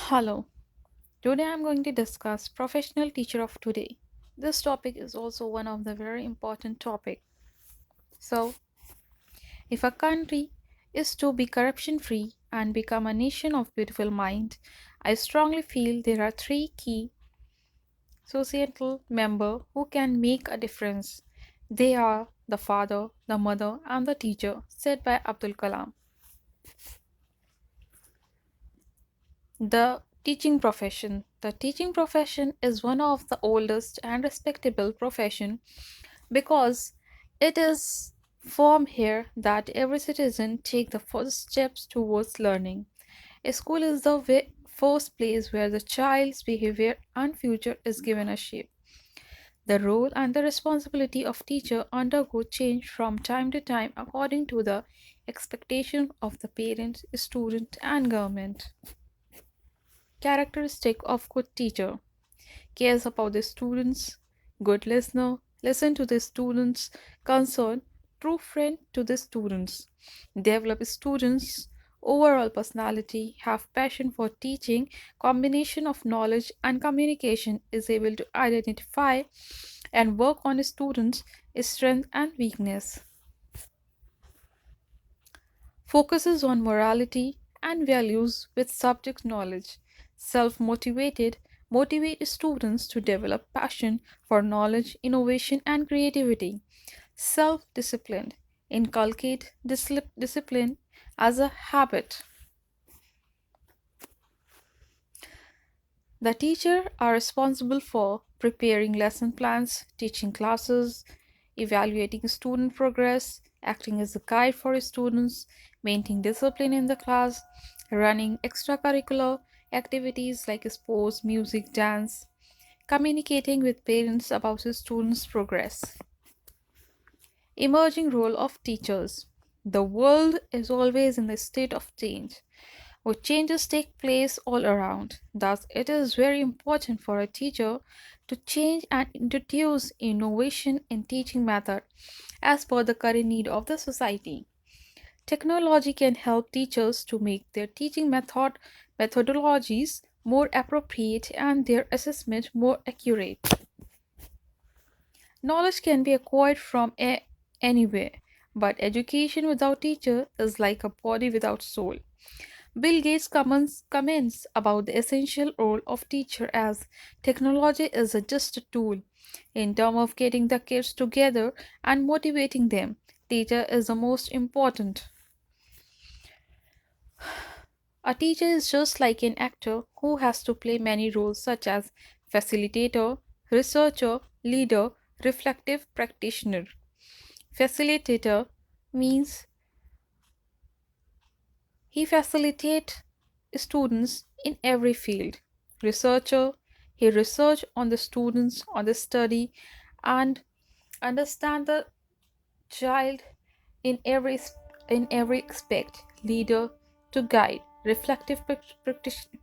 Hello. Today I'm going to discuss professional teacher of today. This topic is also one of the very important topic. So, if a country is to be corruption free and become a nation of beautiful mind, I strongly feel there are three key societal member who can make a difference. They are the father, the mother and the teacher, said by Abdul Kalam. The teaching profession. The teaching profession is one of the oldest and respectable profession because it is from here that every citizen take the first steps towards learning. A school is the first place where the child's behavior and future is given a shape. The role and the responsibility of teacher undergo change from time to time according to the expectation of the parent, student and government. Characteristic of good teacher: cares about the students, good listener, listen to the students, concern, true friend to the students, develop students' overall personality, have passion for teaching, combination of knowledge and communication, is able to identify and work on students' strength and weakness, focuses on morality and values with subject knowledge, self motivated, motivate students to develop passion for knowledge, innovation, and creativity, self disciplined, inculcate discipline as a habit. The teacher are responsible for preparing lesson plans, teaching classes, evaluating student progress, acting as a guide for students, maintaining discipline in the class, running extracurricular activities like sports, music, dance, communicating with parents about the students' progress. Emerging role of teachers. The world is always in a state of change, where changes take place all around. Thus, it is very important for a teacher to change and introduce innovation in teaching method as per the current need of the society. Technology can help teachers to make their teaching methodologies more appropriate and their assessment more accurate. Knowledge can be acquired from anywhere, but education without teacher is like a body without soul. Bill Gates comments about the essential role of teacher as technology is just a tool. In terms of getting the kids together and motivating them, teacher is the most important. A teacher is just like an actor who has to play many roles such as facilitator, researcher, leader, reflective practitioner. Facilitator means he facilitates students in every field. Researcher, he research on the students, on the study, and understand the child in every aspect. Leader, to guide. Reflective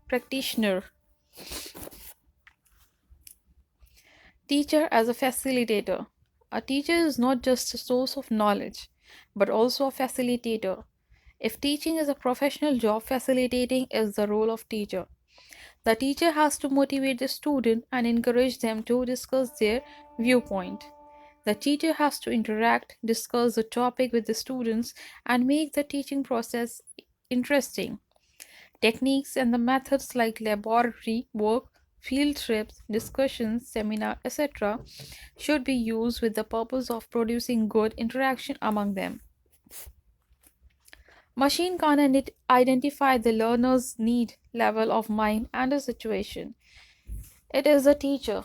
practitioner. Teacher as a facilitator. A teacher is not just a source of knowledge, but also a facilitator. If teaching is a professional job, facilitating is the role of teacher. The teacher has to motivate the student and encourage them to discuss their viewpoint. The teacher has to interact, discuss the topic with the students, and make the teaching process interesting. Techniques and the methods like laboratory work, field trips, discussions, seminar, etc., should be used with the purpose of producing good interaction among them. Machine can identify the learner's need, level of mind, and a situation. It is the teacher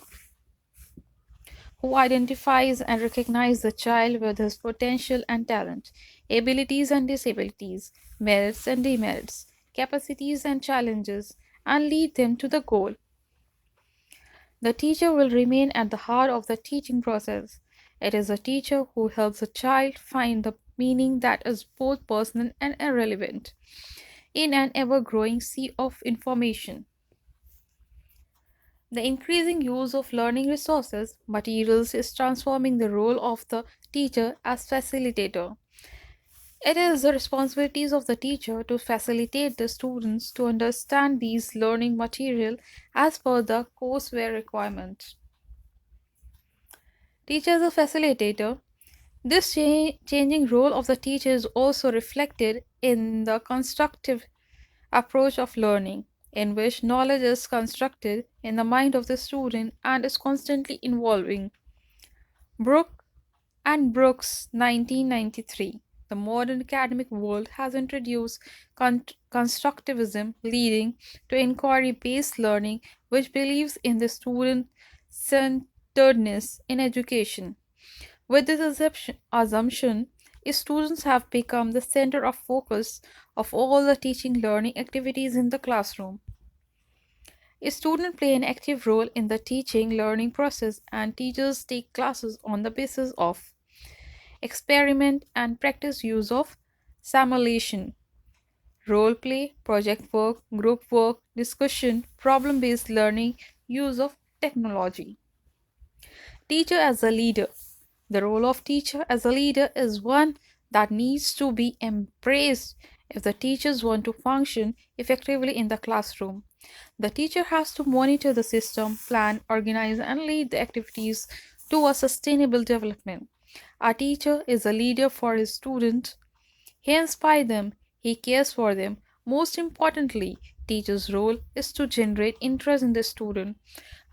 who identifies and recognizes the child with his potential and talent, abilities and disabilities, merits and demerits, capacities and challenges, and lead them to the goal. The teacher will remain at the heart of the teaching process. It is a teacher who helps a child find the meaning that is both personal and irrelevant in an ever growing sea of information. The increasing use of learning resources materials is transforming the role of the teacher as facilitator. It is the responsibilities of the teacher to facilitate the students to understand these learning material as per the courseware requirement. Teacher as a facilitator. This changing role of the teacher is also reflected in the constructive approach of learning, in which knowledge is constructed in the mind of the student and is constantly evolving. Brooke and Brooks, 1993. The modern academic world has introduced constructivism, leading to inquiry based learning, which believes in the student centeredness in education. With this assumption, students have become the center of focus of all the teaching learning activities in the classroom. Students play an active role in the teaching learning process, and teachers take classes on the basis of experiment and practice use of simulation, role play, project work, group work, discussion, problem based learning, use of technology. Teacher as a leader. The role of teacher as a leader is one that needs to be embraced if the teachers want to function effectively in the classroom. The teacher has to monitor the system, plan, organize, and lead the activities to a sustainable development. A teacher is a leader for his students. He inspires them, he cares for them. Most importantly, teacher's role is to generate interest in the student.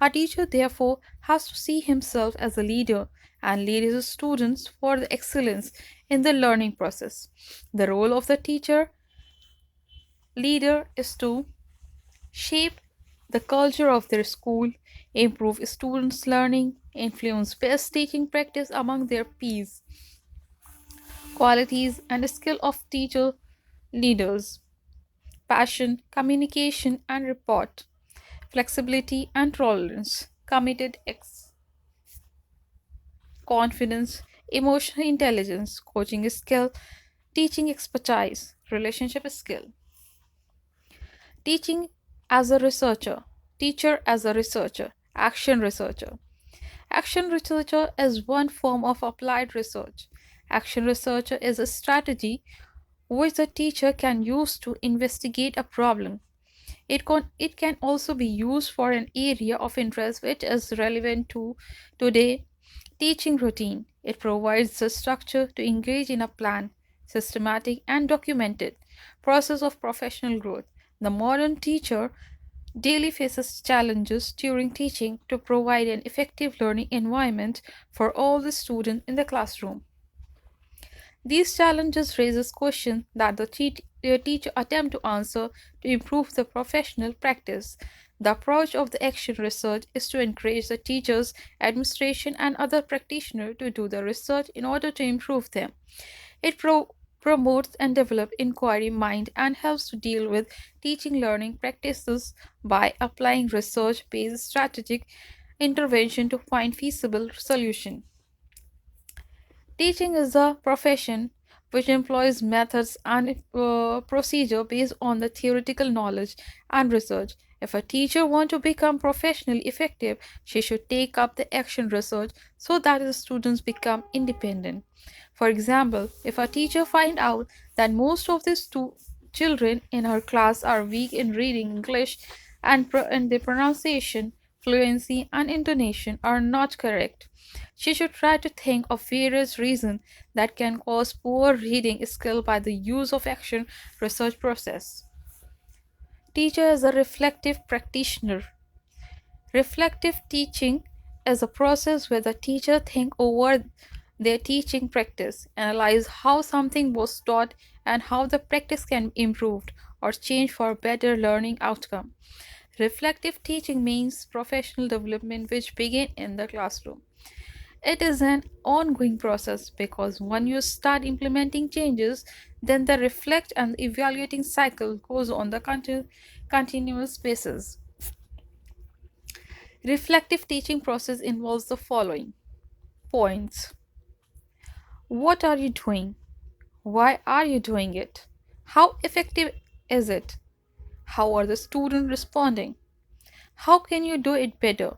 A teacher, therefore, has to see himself as a leader and lead his students for the excellence in the learning process. The role of the teacher leader is to shape the culture of their school, improve students' learning, influence best teaching practice among their peers. Qualities and skill of teacher leaders: passion, communication and report, flexibility and tolerance, committed confidence, emotional intelligence, coaching skill, teaching expertise, relationship skill. Teaching as a researcher, teacher as a researcher, action researcher. Action researcher is one form of applied research. Action researcher is a strategy which the teacher can use to investigate a problem. It can also be used for an area of interest which is relevant to today teaching routine. It provides the structure to engage in a planned, systematic, and documented process of professional growth. The modern teacher daily faces challenges during teaching to provide an effective learning environment for all the students in the classroom. These challenges raises questions that the teacher attempt to answer to improve the professional practice. The approach of the action research is to encourage the teachers, administration, and other practitioners to do the research in order to improve them. It promotes and develops inquiry mind and helps to deal with teaching learning practices by applying research-based strategic intervention to find feasible solution. Teaching is a profession which employs methods and procedure based on the theoretical knowledge and research. If a teacher wants to become professionally effective, she should take up the action research so that the students become independent. For example, if a teacher finds out that most of the children in her class are weak in reading English and their pronunciation, fluency, and intonation are not correct, she should try to think of various reasons that can cause poor reading skill by the use of action research process. Teacher is a reflective practitioner. Reflective teaching is a process where the teacher think over their teaching practice, analyze how something was taught and how the practice can be improved or changed for a better learning outcome. Reflective teaching means professional development which begin in the classroom. It is an ongoing process because when you start implementing changes, then the reflect and evaluating cycle goes on the continuous basis. Reflective teaching process involves the following points. What are you doing? Why are you doing it? How effective is it? How are the students responding? How can you do it better?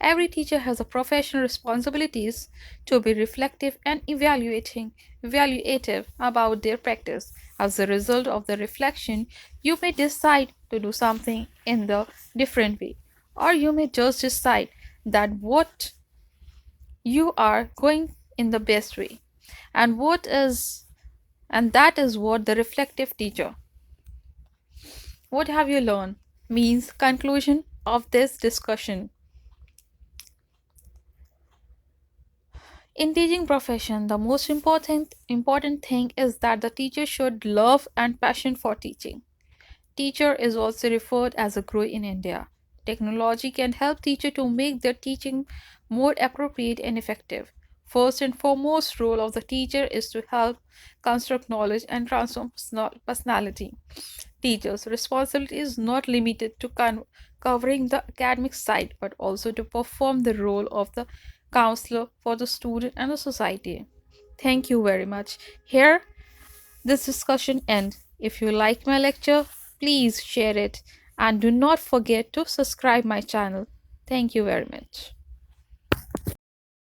Every teacher has a professional responsibilities to be reflective and evaluative about their practice. As a result of the reflection, you may decide to do something in the different way, or you may just decide that what you are going in the best way. And that is what the reflective teacher. What have you learned? Means conclusion of this discussion. In teaching profession, the most important thing is that the teacher should love and passion for teaching. Teacher is also referred as a guru in India. Technology can help teacher to make their teaching more appropriate and effective. First and foremost role of the teacher is to help construct knowledge and transform personality. Teachers' responsibility is not limited to covering the academic side but also to perform the role of the counselor for the student and the society. Thank you very much. Here this discussion ends. If you like my lecture, please share it and do not forget to subscribe my channel. Thank you very much.